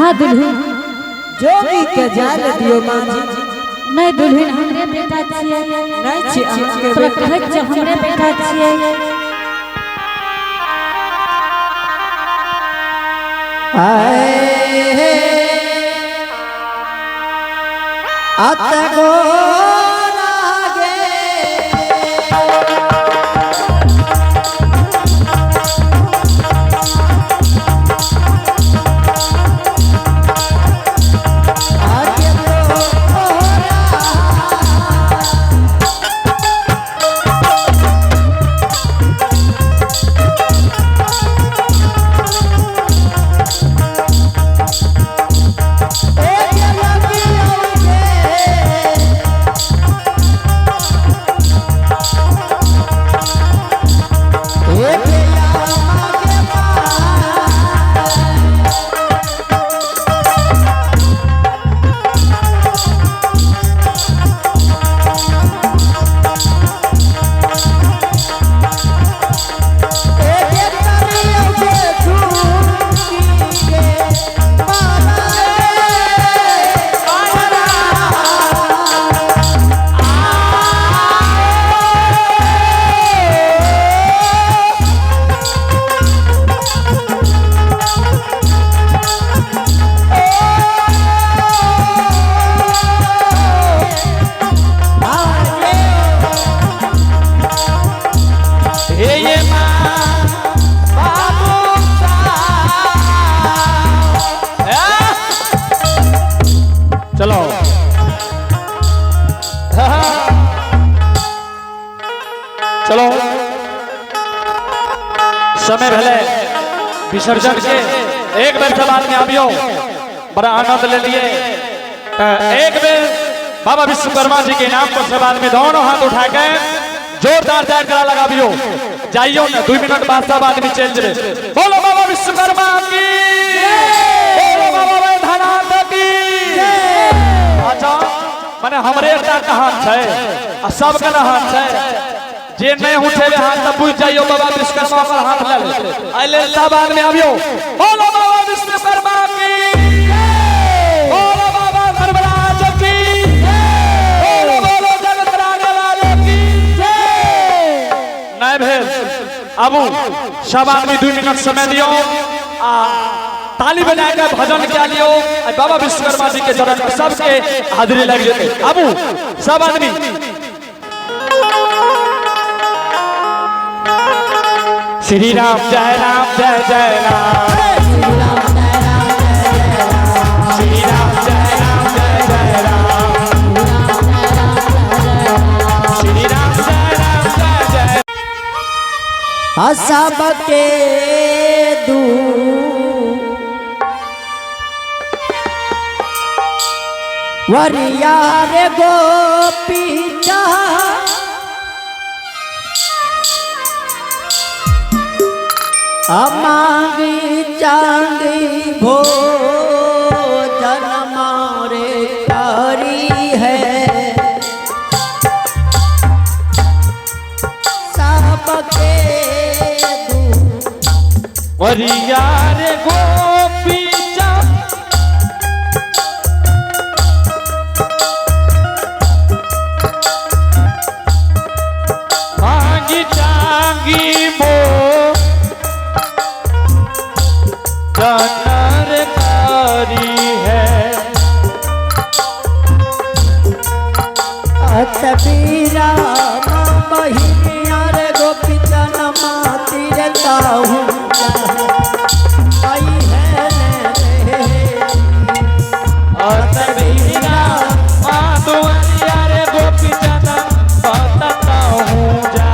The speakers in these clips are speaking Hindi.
हाँ दुल्हन जोगी के जाल दियो मांझी नहीं दुल्हन हमरे बेटा छिए नहीं छी अहाँके तोरा कहै छ हमरे बेटा छिए आए आत गो चलो चलो समय भले विसर्जन के एक बेर सवाल में आबियो बड़ा आनंद ले लिए एक बेर बाबा विश्वकर्मा जी के नाम पर सवाल में दोनों हाथ उठा के जोरदार जयकारा लगाबियो जाइयो ना 2 मिनट बाद सब आदमी चल जाए बोलो बाबा विश्वकर्मा की बोलो बाबा वैद्यनाथ की अच्छा माने हमरे एकटा हाथ है आ सब के हाथ है जे नहीं उठेबे हाथ तब बुझ जाइयो बाबा विश्वकर्मा पर हाथ ले ले आइले सब आदमी आबियो बोलो बाबा विश्वकर्मा की बोलो बाबा धर्मराज की बोलो बोलो जगत राजा की नहीं भेल आबू सब आदमी 2 मिनट समय दियो आ ताली बजाकर भजन क्या लियो बाबा विश्वकर्मा जी के चरण में सबके हाजिरी लग जाते आबू सब आदमी श्री राम जय जय राम श्री राम जय जय राम श्री राम जय जय सबके दू वरिया रे गोपी मांगी चांदी भोजन मारे करी है सबके वरिया रे गोपी मांगी चांगी कारी है तबीरा बहिनिया रे गोपी जन माती रे ताहू आई है रे तबीरा माधुरिया रे गोपी जन बताता हूँ जा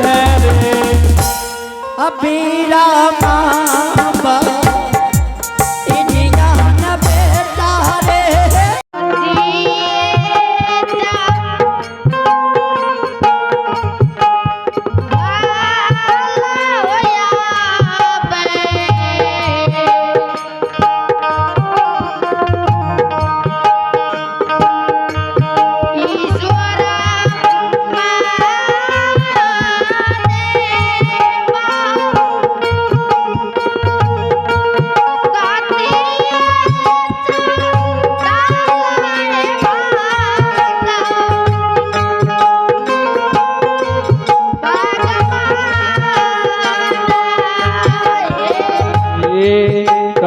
है रे अबीरा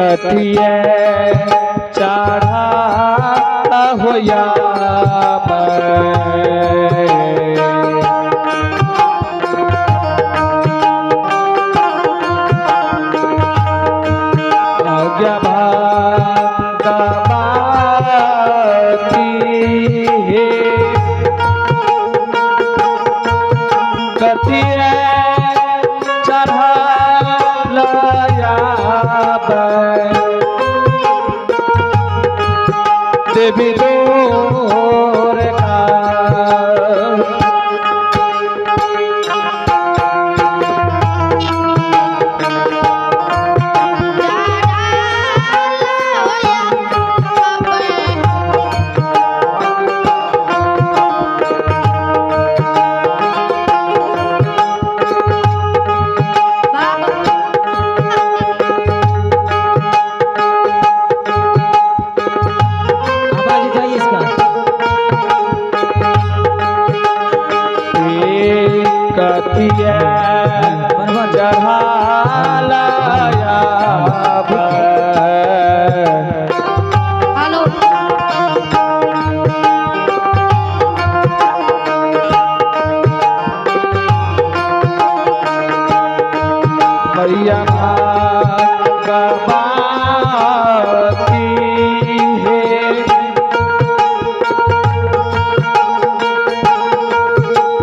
कथिए चढ़ा होया देवी दूर का कथिए चढ़ा लाया हेलो मैया भगवती है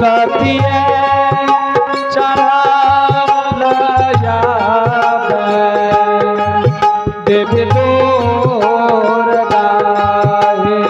कथिए देवी दूर गाहे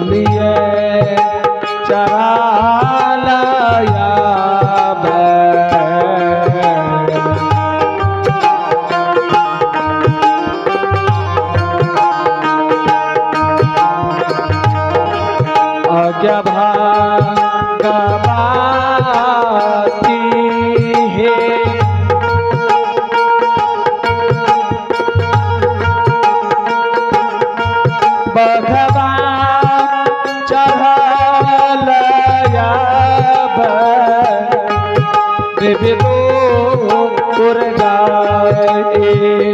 लिए चढ़ा लाया आज्ञा भगवती है देवी दूर गाए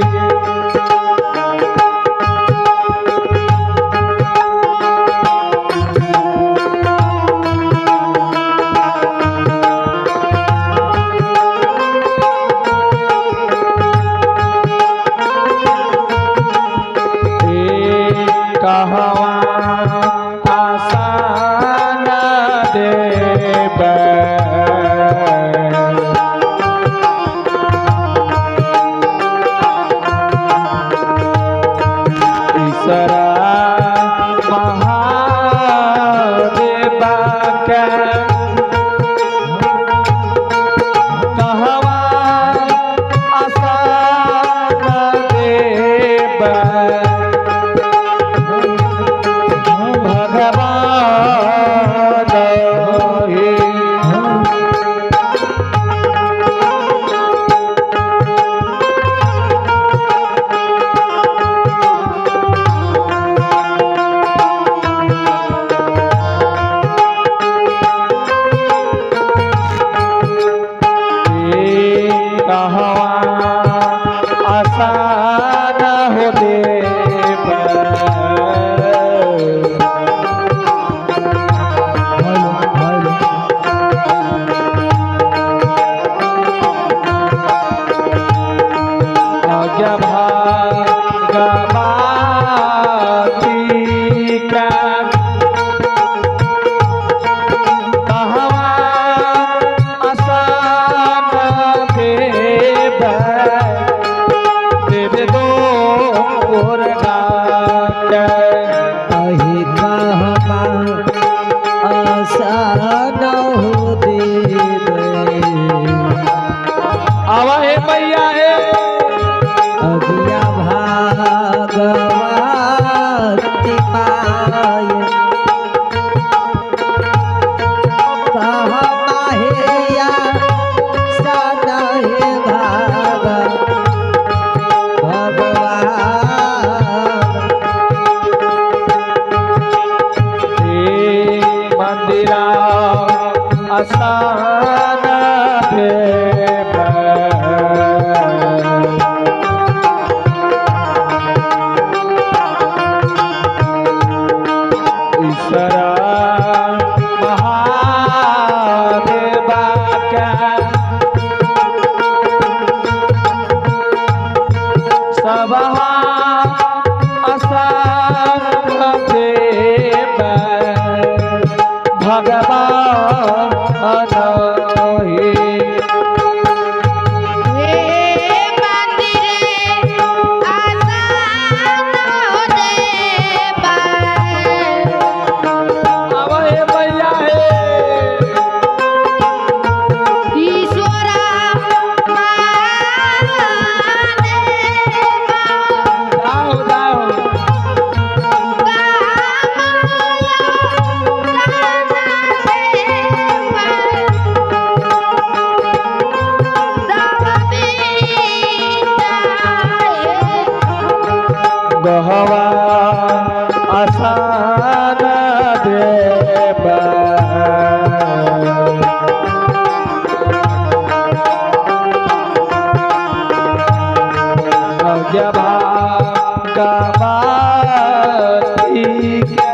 कहवा आसान देव ईश्वरा महादेव कहवा आसान देव भगवान हे कहवा आसान हो देव मंदिरा आसान देव ईश्वरा महादेवा का सबहा आसान देव भगवान हे गहवा आसान देव अज्ञा भागवती के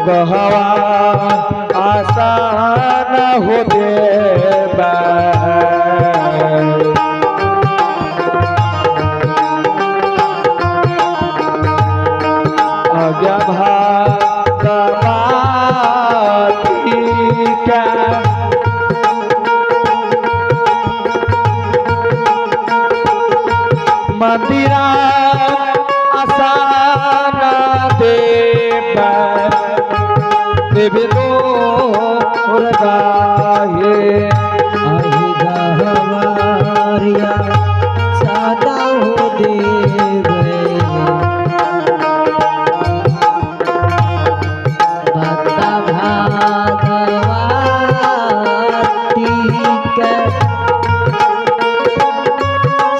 गहवा आसान हो देवा अज्ञा भागवती का मंदिरा आसान देवा देवी तो गाहे आहि गहवारिया सदा हो देवे भक्ता भागवती के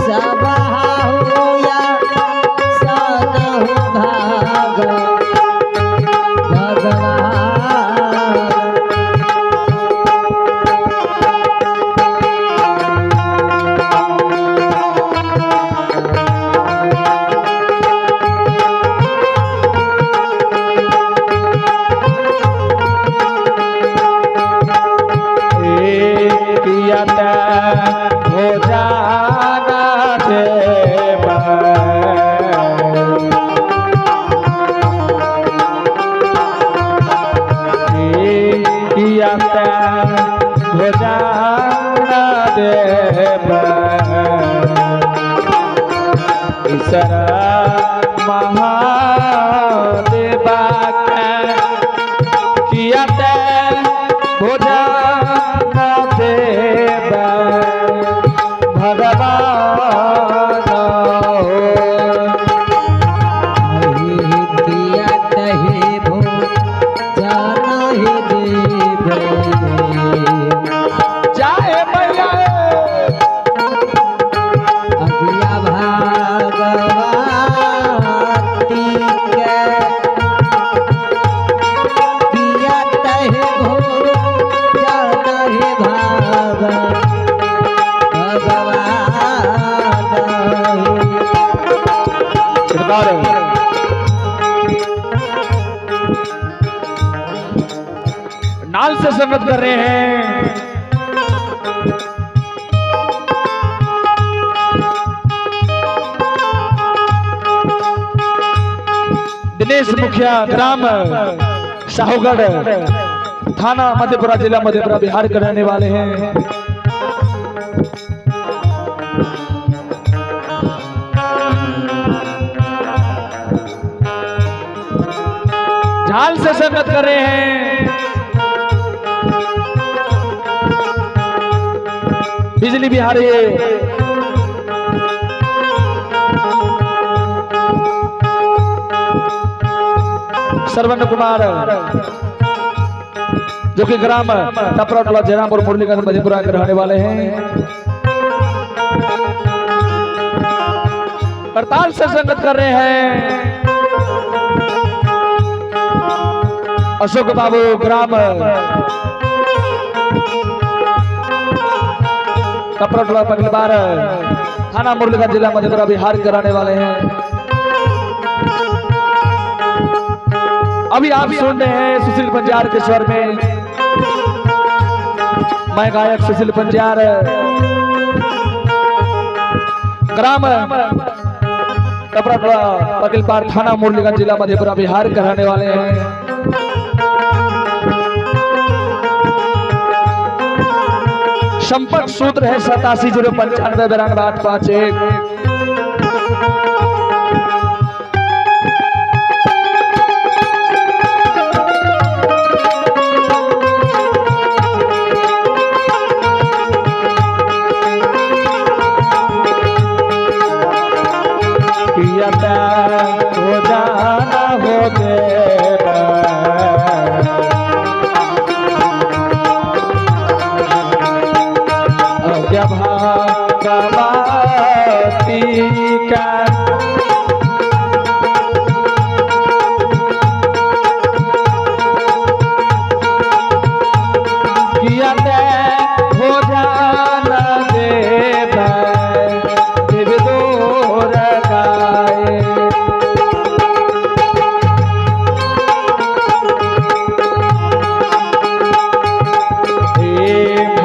सबा होया सदा हो भगवान हो जाना देवा हो जाना देवा ईश्वरा महादेवा किया हो जाना देवा भगवान किया कहे भो जाना है देव चाहे मैया अगिया भागवती के किया कहे भो जाना है भगवान नाल से संगत कर रहे हैं दिनेश मुखिया ग्राम साहूगढ़ थाना मधेपुरा जिला मधेपुरा बिहार के रहने वाले हैं। झाल से संगत कर रहे हैं बिजली बिहारी सरवन कुमार जो कि ग्राम टपरा टोला जयरामपुर मुरलीगंज मधेपुरा के रहने वाले हैं। करताल से संगत कर रहे हैं अशोक बाबू ग्राम कपड़ा पगली बार थाना मुरलीगंज जिला मधेपुरा बिहार कराने वाले हैं। अभी आप सुन रहे हैं सुशील पंजार के स्वर में, मैं गायक सुशील पंजार ग्राम कपड़ा पगलपार थाना मुरलीगंज जिला मधेपुरा बिहार कराने वाले हैं। संपर्क सूत्र है 8705952851। हो जाना हो जब भगवती का किया हो जाना देव दूर गाए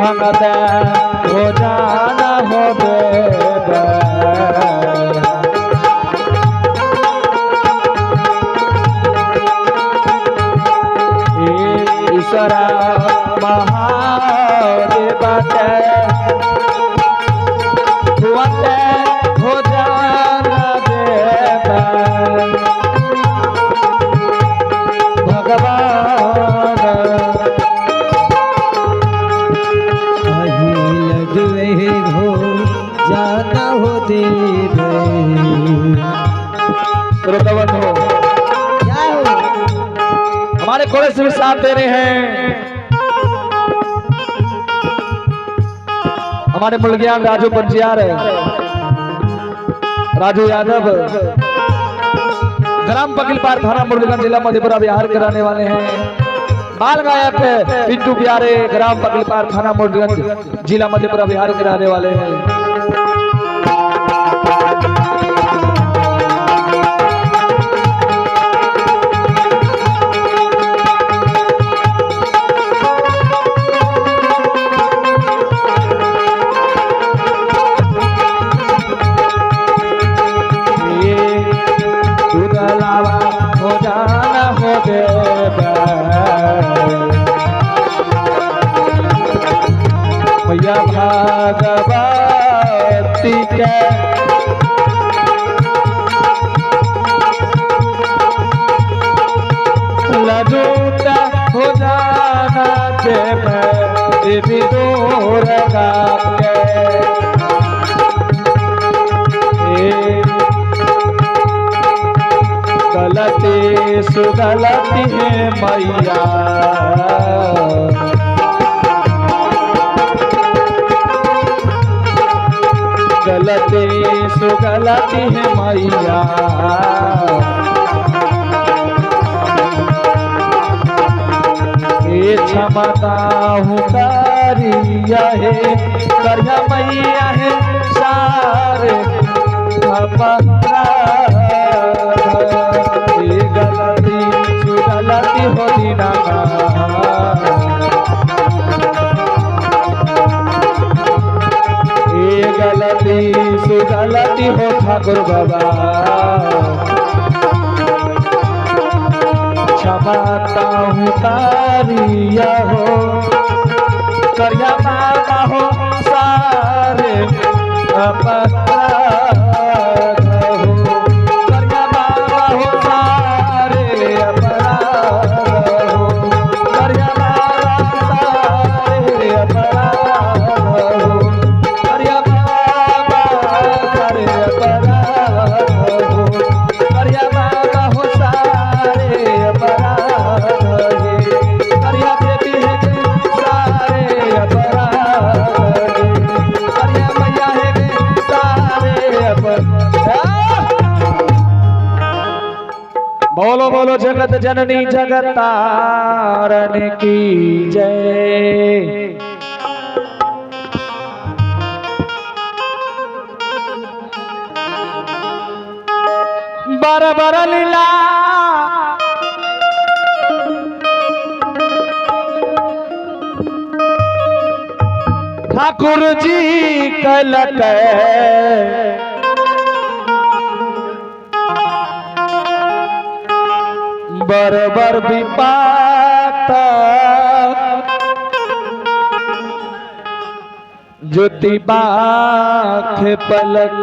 भगत हो जाना हो ईश्वरा महादेव हो जाना देव भगवान हो जाना हो देव श्रोतावन हो क्या हो हमारे कोरेस में साथ दे रहे हैं हमारे मुलगियान राजू पंजियार राजू यादव ग्राम पगलपार थाना मुरलीगंज जिला मधेपुरा बिहार कराने वाले हैं। बाल गायक पिंटू प्यारे ग्राम पगलपार थाना मुरलीगंज जिला मधेपुरा बिहार कराने वाले हैं। हो जाना हो भैया भगवती के लजूत हो जाना देवी दूर के गलती सुगलती है मैया गलती सुगलती है मैया ये क्षमता हूँ करिया है करिया मैया है सारे गलती सुगलती हो दीना गलती सुगलती हो ठाकुर बाबा क्षमता हूँ तारिया हो करिया बाबा हो सारे अपराध हो करिया बाबा हो सारे अपराध हो करिया बाबा सारे अपराध हो करिया बाबा सारे अपराध हो करिया बाबा हो सारे अपराध करिया देवी है सारे अपराध करिया मैया है सारे जगत जननी जगतारण की जय। बर बर लीला ठाकुर जी कलक बर बर विपात ज्योति बाख पलक।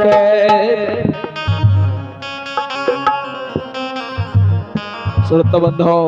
श्रोता बंधो